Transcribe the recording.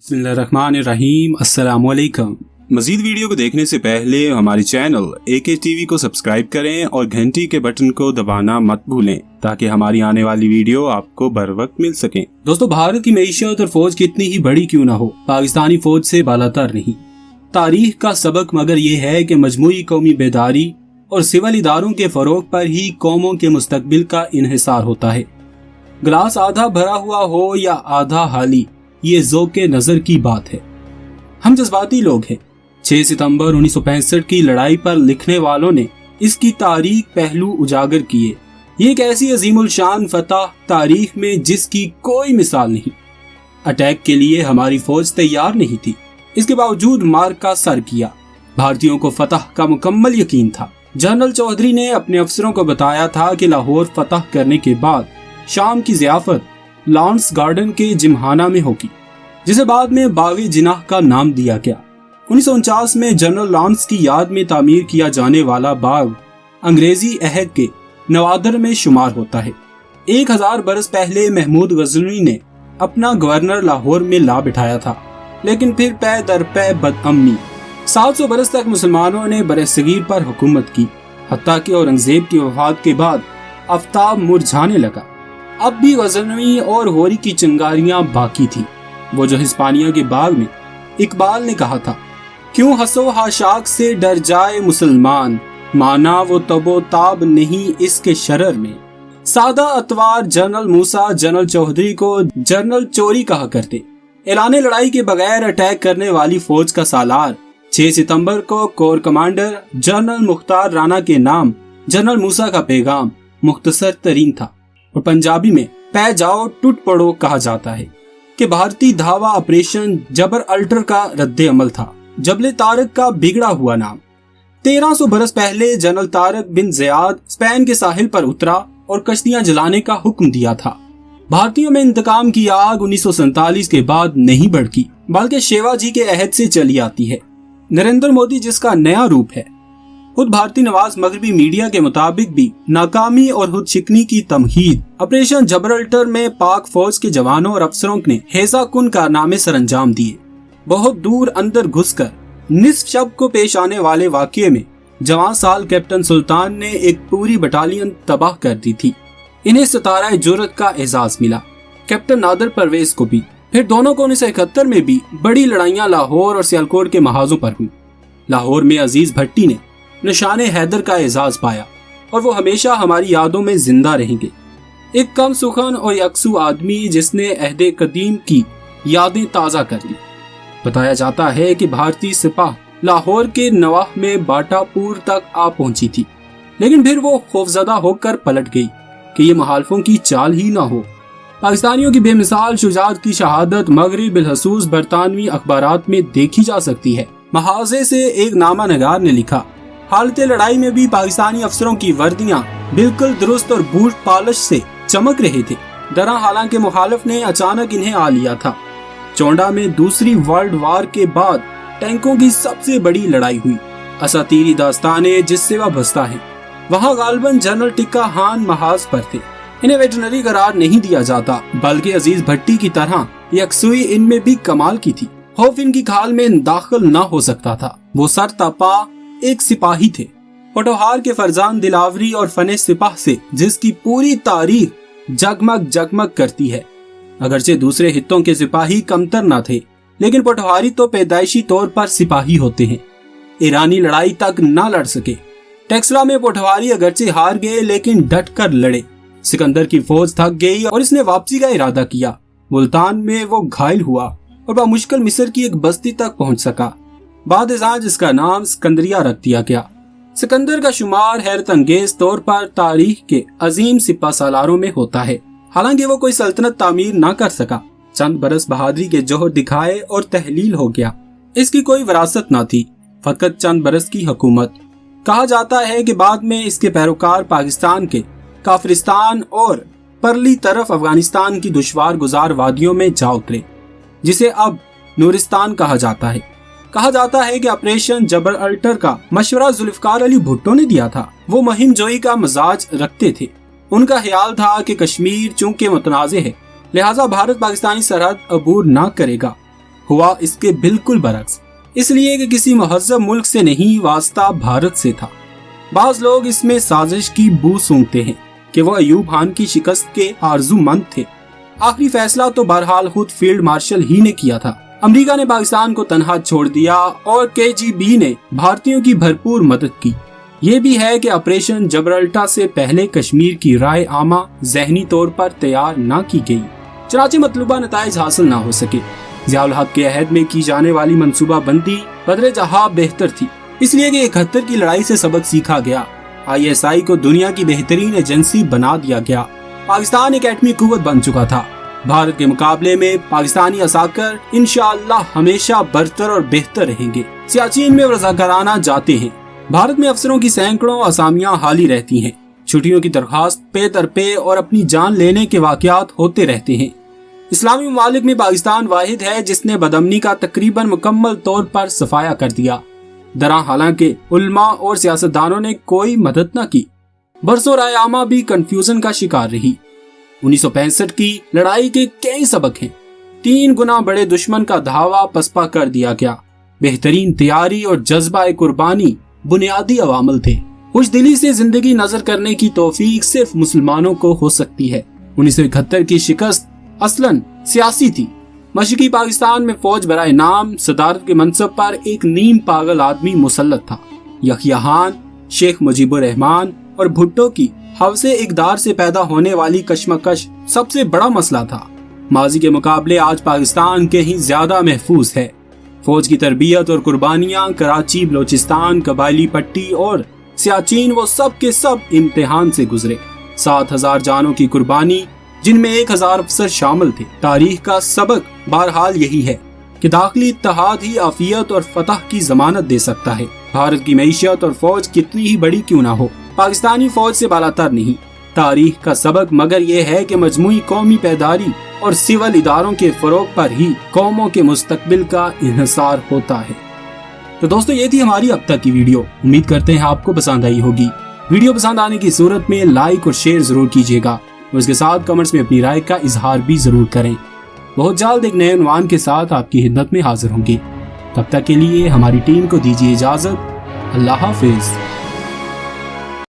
बिस्मिल्लाहिर्रहमानिर्रहीम। अस्सलाम वालेकुम। मज़ीद वीडियो को देखने से पहले हमारे चैनल AK TV को सब्सक्राइब करें और घंटी के बटन को दबाना मत भूलें ताकि हमारी आने वाली वीडियो आपको बर वक्त मिल सके। दोस्तों, भारत की मईशत और फौज कितनी ही बड़ी क्यों ना हो, पाकिस्तानी फौज से बालातर नहीं। तारीख का सबक मगर ये है कि मजमूई कौमी बेदारी और सिविल इदारों के फरोग पर ही कौमों के मुस्तकबिल का इन्हिसार होता है। गिलास आधा भरा हुआ हो या आधा खाली, ये ज़ौक़े नज़र की बात है। हम जज्बाती लोग हैं। 6 सितंबर 1965 की लड़ाई पर लिखने वालों ने इसकी तारीख पहलू उजागर किए। ये एक ऐसी अजीमुल शान फतह तारीख में जिसकी कोई मिसाल नहीं। अटैक के लिए हमारी फौज तैयार नहीं थी, इसके बावजूद मार का सर किया। भारतीयों को फतह का मुकम्मल यकीन था। जनरल चौधरी ने अपने अफसरों को बताया था कि लाहौर फतह करने के बाद शाम की ज़ियाफत लॉन्स गार्डन के जिमहाना में होगी, जिसे बाद में बाग़े जिनाह का नाम दिया गया। 1949 में जनरल लॉन्स की याद में तामीर किया जाने वाला बाग अंग्रेजी अहद के नवादर में शुमार होता है। 1000 बरस पहले महमूद गजनवी ने अपना गवर्नर लाहौर में ला बिठाया था, लेकिन फिर पै दर पै बदअमनी 700 बरस तक मुसलमानों ने बरसगीर पर हुकूमत की। हत्ता कि औरंगजेब की वफात के बाद आफ्ताब मुरझाने लगा। अब भी गजनवी और होरी की चिंगारियां बाकी थी। वो जो हिस्पानिया के बाग में इकबाल ने कहा था, क्यों हंसो हाशाक से डर जाए मुसलमान, माना वो तबो ताब नहीं इसके शरर में। सादा अतवार जनरल मूसा जनरल चौधरी को जनरल चोरी कहा करते। ऐलाने लड़ाई के बगैर अटैक करने वाली फौज का सालार 6 सितंबर को core commander general Mukhtar Rana के नाम जनरल मूसा का पैगाम मुख्तसर तरीन था और पंजाबी में पै जाओ टूट पड़ो कहा जाता है कि भारतीय धावा ऑपरेशन जबर अल्टर का रद्द अमल था। जबले तारक का बिगड़ा हुआ नाम। 1300 बरस पहले general Tariq bin Ziyad Spain के साहिल पर उतरा और कश्तियां जलाने का हुक्म दिया था। भारतीयों में इंतकाम की आग 1947 के बाद नहीं भड़की, बल्कि शिवाजी के अहद से चली आती है। नरेंद्र मोदी जिसका नया रूप है। खुद भारतीय नवाज मगरबी मीडिया के मुताबिक भी नाकामी और खुद शिकनी की तमहीद ऑपरेशन जबरअल्टर में पाक फौज के जवानों और अफसरों ने हेजा कुन कारनामे सरअंजाम दिए। बहुत दूर अंदर घुसकर निस्फ शब को पेश आने वाले वाक़ये में जवान साल कैप्टन सुल्तान ने एक पूरी बटालियन तबाह कर दी थी। इन्हें सितारा जुर्रत का एजाज मिला। कैप्टन नादर परवेज को भी। फिर दोनों को 1971 में भी बड़ी लड़ाइयाँ लाहौर और सियालकोट के महाजों पर हुई। लाहौर में अजीज भट्टी ने निशाने हैदर का एजाज पाया और वो हमेशा हमारी यादों में जिंदा रहेंगे। एक कम सुखन और यकसू आदमी जिसने अहदे कदीम की यादें ताज़ा कर ली। बताया जाता है कि भारतीय सिपाह लाहौर के नवाह में बाटापुर तक आ पहुंची थी, लेकिन फिर वो खौफजदा होकर पलट गई कि ये मुखालिफों की चाल ही ना हो। पाकिस्तानियों की बेमिसाल शुजाअत की शहादत मगरिब बिलखसूस बरतानवी अखबारात में देखी जा सकती है। महाजे से एक नामा नगार ने लिखा, हालत लड़ाई में भी पाकिस्तानी अफसरों की वर्दियां बिल्कुल दुरुस्त और बूट पालिश से चमक रहे थे। दरा हालांकि मुखालिफ ने अचानक इन्हें आ लिया था। चौंडा में दूसरी वर्ल्ड वार के बाद टैंकों की सबसे बड़ी लड़ाई हुई। असातीरी दास्तानें जिससे वाबस्ता है। वहाँ गालबन जनरल टिक्का खान महाज पर थे। इन्हें वेटरनरी करार नहीं दिया जाता, बल्कि अजीज भट्टी की तरह यकसुई इनमें भी कमाल की थी। खौफ इनकी खाल में दाखिल न हो सकता था। वो सर तपा एक सिपाही थे। पटोहार के फरजान दिलावरी और फने सिपाह से जिसकी पूरी तारीख जगमग जगमग करती है। अगरचे दूसरे हितों के सिपाही कमतर न थे, लेकिन पटोहारी तो पैदाइशी तौर पर सिपाही होते हैं। ईरानी लड़ाई तक न लड़ सके। टेक्सला में पटोहारी अगरचे हार गए, लेकिन डट कर लड़े। सिकंदर की फौज थक गई और इसने वापसी का इरादा किया। मुल्तान में वो घायल हुआ और बामुश्किल मिस्र की एक बस्ती तक पहुंच सका। बाद जिसका नाम सिकंदरिया रख दिया गया। सिकंदर का शुमार हैरत अंगेज तौर पर तारीख के अजीम सिपा सालारों में होता है। हालांकि वो कोई सल्तनत तामीर ना कर सका। चंद बरस बहादुरी के जोहर दिखाए और तहलील हो गया। इसकी कोई विरासत न थी, फकत चंद बरस की हुकूमत। कहा जाता है कि बाद में इसके पैरोकार पाकिस्तान के काफरिस्तान और परली तरफ अफगानिस्तान की दुश्वार गुजार वादियों में जा उतरे, जिसे अब नूरिस्तान कहा जाता है। कहा जाता है कि ऑपरेशन जबर अल्टर का मशवरा जुल्फकार अली भुट्टो ने दिया था। वो मुहिम जोई का मजाज रखते थे। उनका ख्याल था कि कश्मीर चूंकि मुतनाज़ है, लिहाजा भारत पाकिस्तानी सरहद अबूर ना करेगा। हुआ इसके बिल्कुल बरक्स, इसलिए कि किसी महज़ब मुल्क से नहीं, वास्ता भारत से था। बाज लोग इसमें साजिश की बू सूंघते हैं कि वो अयूब खान की शिकस्त के आरज़ूमंद थे। आखिरी फैसला तो बहरहाल खुद फील्ड मार्शल ही ने किया था। अमेरिका ने पाकिस्तान को तनहा छोड़ दिया और KGB ने भारतीयों की भरपूर मदद की। ये भी है कि ऑपरेशन जबरल्टा से पहले कश्मीर की राय आमा ज़हनी तौर पर तैयार न की गई, चनाचे मतलूबा नताइज हासिल न हो सके। ज़ियाउल हक के अहद में की जाने वाली मंसूबा बंदी बदरे जहां बेहतर थी, इसलिए कि 71 की लड़ाई से सबक सीखा गया। ISI को दुनिया की बेहतरीन एजेंसी बना दिया गया। पाकिस्तान एक एटमी कुव्वत बन चुका था। भारत के मुकाबले में पाकिस्तानी असाकर इंशाअल्लाह हमेशा बरतर और बेहतर रहेंगे। सियाचिन में रज़ाकाराना जाते हैं। भारत में अफसरों की सैकड़ों असामियां हाली रहती हैं। छुट्टियों की दरखास्त पे दर पे और अपनी जान लेने के वाकयात होते रहते हैं। इस्लामी ममालिक में पाकिस्तान वाहिद है जिसने बदअमनी का तकरीबन मुकम्मल तौर पर सफाया कर दिया। दरा हालांकि उल्मा और सियासतदानों ने कोई मदद न की। बरसों राय आमा भी कंफ्यूजन का शिकार रही। 1965 की लड़ाई के कई सबक हैं। 3 गुना बड़े दुश्मन का धावा पसपा कर दिया गया। बेहतरीन तैयारी और जज्बा कुर्बानी बुनियादी अवामल थे। खुश दिली से जिंदगी नजर करने की तौफीक सिर्फ मुसलमानों को हो सकती है। 1971 की शिकस्त असलन सियासी थी। मशरकी पाकिस्तान में फौज बराए नाम सदारत के मनसब पर एक नीम पागल आदमी मुसल्लत था। यहिया खान, शेख मुजीबुर रहमान और भुट्टो की हवसे इक़दार से पैदा होने वाली कशमकश सबसे बड़ा मसला था। माजी के मुकाबले आज पाकिस्तान के ही ज्यादा महफूज है। फौज की तरबियत और कुर्बानियां कराची, बलोचिस्तान, कबायली पट्टी और सियाचिन वो सब के सब इम्तिहान से गुजरे। 7000 जानों की कुर्बानी, जिनमें 1000 अफसर शामिल थे। तारीख का सबक बहरहाल यही है कि दाखिली इत्तेहाद ही आफियत और फतह की जमानत दे सकता है। भारत की मईशत और फौज कितनी ही बड़ी क्यों ना हो, पाकिस्तानी फौज से बालातर नहीं। तारीख का सबक मगर ये है कि मजमूई कौमी पैदारी और सिविल इदारों के फरोग पर ही कौमों के मुस्तकबिल का इन्हिसार होता है। तो दोस्तों, ये थी हमारी अब तक की वीडियो। उम्मीद करते हैं आपको पसंद आई होगी। वीडियो पसंद आने की सूरत में लाइक और शेयर जरूर कीजिएगा और उसके साथ कमेंट्स में अपनी राय का इजहार भी जरूर करें। बहुत जल्द एक नए उन्वान के साथ आपकी खिदमत में हाजिर होंगे। तब तक के लिए हमारी टीम को दीजिए इजाजत। अल्लाह हाफिज।